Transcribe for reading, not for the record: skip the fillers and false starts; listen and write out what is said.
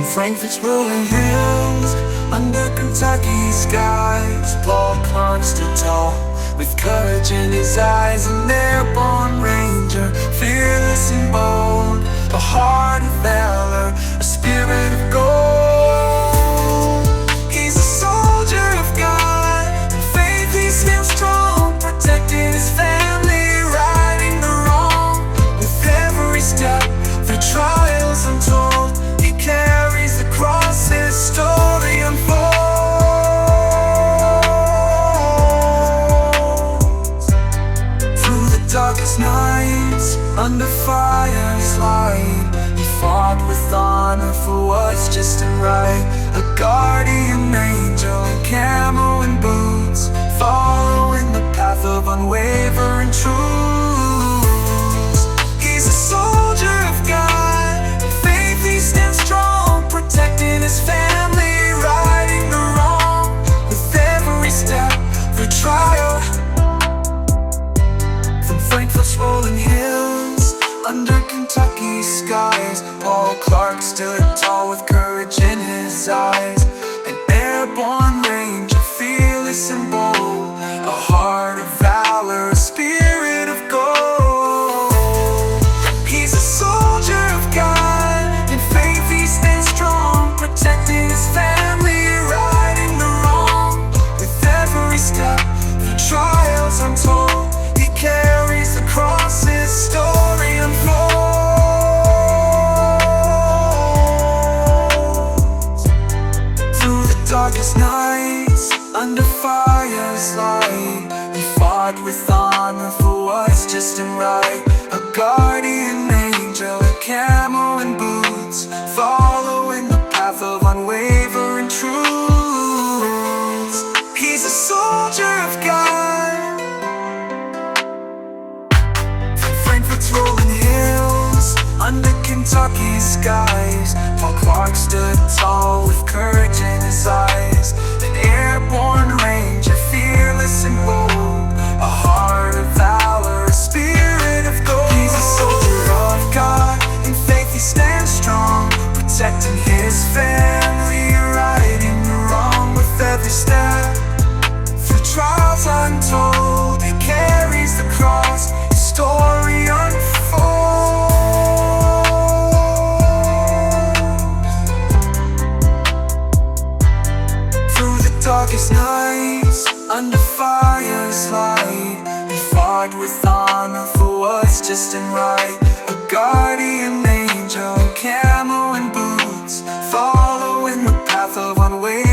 From Frankfurt's rolling hills, under Kentucky skies, Paul Clark stood tall, with courage in his eyes. An airborne ranger, fearless and bold, a heart of valor, a spirit of gold. He's a soldier of God, in faith he stands strong, protecting his family, righting the wrong. With every step through trials untold, he carries the cross, his story unfolds. Through the darkest nights, under fire's light, he fought with honor for what's just and right. A guardian angel in camo and boots, following the path of unwavering truth. He's a soldier of God, in faith he stands strong, protecting his family, righting the wrong. With every step through trial, from Frankfurt's rolling hills, under Kentucky skies, Paul Clark stood tall with courage in his eyes. An airborne ranger, fearless and bold, a heart of valor, a spirit of gold. He's a soldier of God, in faith he stands strong, protecting his family, righting the wrong. With every step through trials untold, he carries the cross, his story unfolds. Through the darkest nights, under fire's light, he fought with honor for what's just and right. A guardian angel in camo and boots, following the path of unwavering truths. He's a soldier of God, from Frankfurt's rolling hills, under Kentucky skies, Paul Clark stood tall with courage in his eyes. An airborne ranger, fearless and bold, a heart of valor, a spirit of gold. He's a soldier of God, in faith he stands strong, protecting his family, righting the wrong. With every step through trials untold, he carries the cross, his story unfolds. Through the darkest nights, under fire's light, he fought with honor for what's just and right. A guardian angel in camo and boots, following the path of unwavering